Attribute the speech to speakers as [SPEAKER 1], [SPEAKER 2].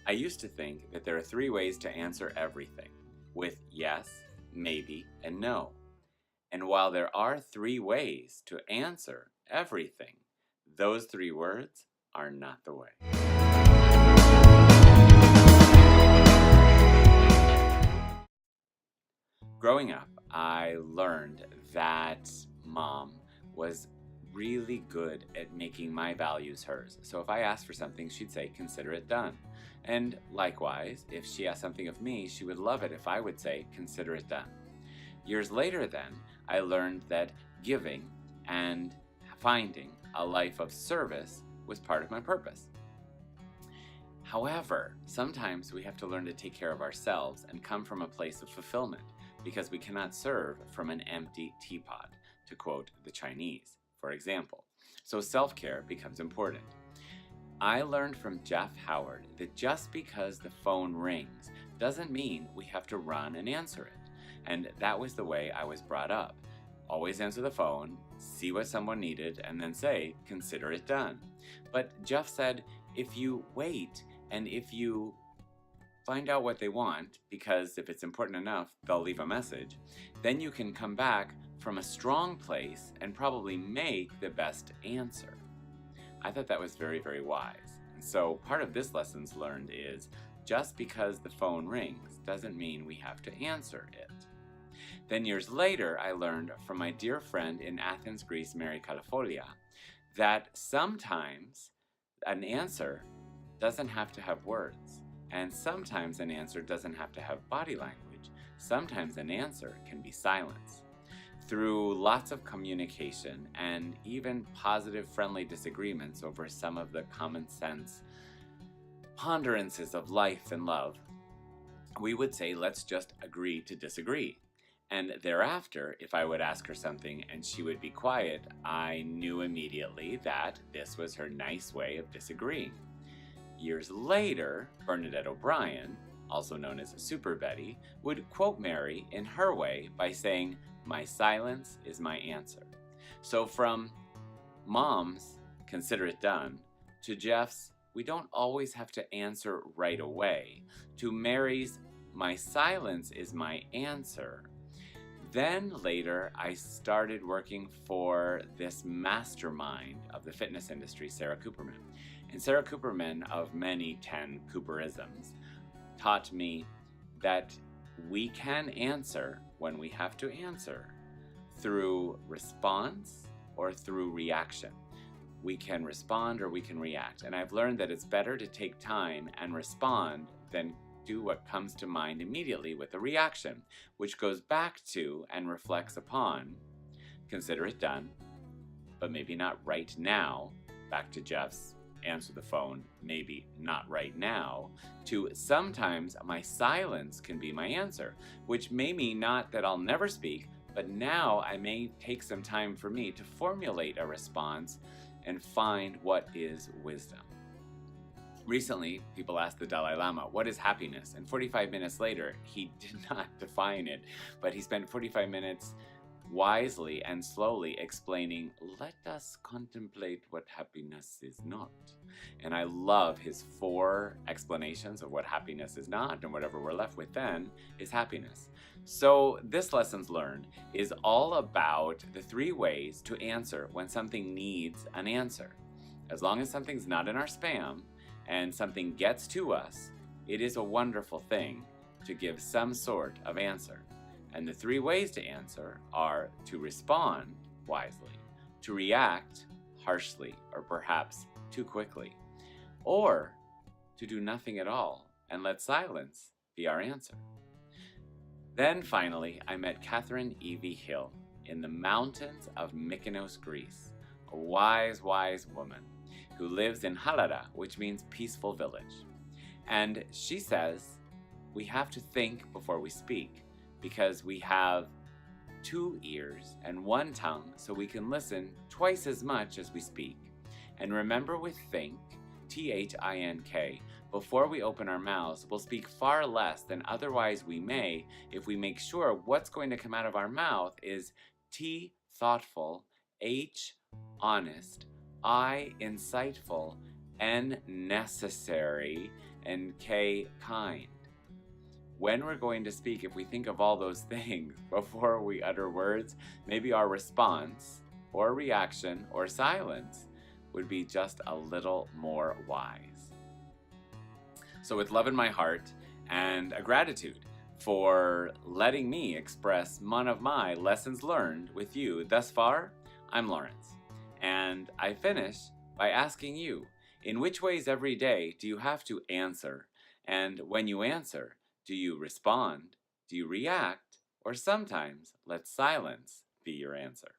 [SPEAKER 1] I used to think that there are three ways to answer everything, with yes, maybe, and no. And while there are three ways to answer everything, those three words are not the way. Growing up, I learned that mom was really good at making my values hers. So if I asked for something, she'd say, consider it done. And likewise, if she asked something of me, she would love it if I would say, consider it done. Years later, then, I learned that giving and finding a life of service was part of my purpose. However, sometimes we have to learn to take care of ourselves and come from a place of fulfillment, because we cannot serve from an empty teapot, to quote the Chinese, for example. So self-care becomes important. I learned from Jeff Howard that just because the phone rings doesn't mean we have to run and answer it. And that was the way I was brought up. Always answer the phone, see what someone needed, and then say, consider it done. But Jeff said, if you wait and if you find out what they want, because if it's important enough, they'll leave a message, then you can come back from a strong place and probably make the best answer. I thought that was very, very wise. And so part of this lessons learned is just because the phone rings doesn't mean we have to answer it. Then years later, I learned from my dear friend in Athens, Greece, Mary Calafolia, that sometimes an answer doesn't have to have words. And sometimes an answer doesn't have to have body language. Sometimes an answer can be silence. Through lots of communication and even positive, friendly disagreements over some of the common sense ponderances of life and love, we would say, let's just agree to disagree. And thereafter, if I would ask her something and she would be quiet, I knew immediately that this was her nice way of disagreeing. Years later, Bernadette O'Brien, also known as Super Betty, would quote Mary in her way by saying, my silence is my answer. So from Mom's, consider it done, to Jeff's, we don't always have to answer right away, to Mary's, my silence is my answer. Then later, I started working for this mastermind of the fitness industry, Sarah Cooperman. And Sarah Cooperman, of many 10 Cooperisms, taught me that we can answer when we have to answer through response or through reaction. We can respond or we can react. And I've learned that it's better to take time and respond than do what comes to mind immediately with a reaction, which goes back to and reflects upon, consider it done, but maybe not right now, back to Jeff's answer the phone, maybe not right now, to sometimes my silence can be my answer, which may mean not that I'll never speak, but now I may take some time for me to formulate a response and find what is wisdom. Recently, people asked the Dalai Lama, what is happiness? And 45 minutes later, he did not define it, but he spent 45 minutes wisely and slowly explaining, let us contemplate what happiness is not. And I love his 4 explanations of what happiness is not, and whatever we're left with then is happiness. So this Lessons Learned is all about the 3 ways to answer when something needs an answer. As long as something's not in our spam and something gets to us, it is a wonderful thing to give some sort of answer. And the 3 ways to answer are to respond wisely, to react harshly or perhaps too quickly, or to do nothing at all and let silence be our answer. Then finally, I met Catherine Evie Hill in the mountains of Mykonos, Greece, a wise, wise woman who lives in Halada, which means peaceful village. And she says we have to think before we speak, because we have 2 ears and 1 tongue, so we can listen twice as much as we speak. And remember with think, T-H-I-N-K, before we open our mouths, we'll speak far less than otherwise we may if we make sure what's going to come out of our mouth is T, thoughtful, H, honest, I, insightful, N, necessary, and K, kind. When we're going to speak, if we think of all those things before we utter words, maybe our response or reaction or silence would be just a little more wise. So with love in my heart and a gratitude for letting me express one of my lessons learned with you thus far, I'm Lawrence. And I finish by asking you, in which ways every day do you have to answer? And when you answer, do you respond? Do you react? Or sometimes let silence be your answer?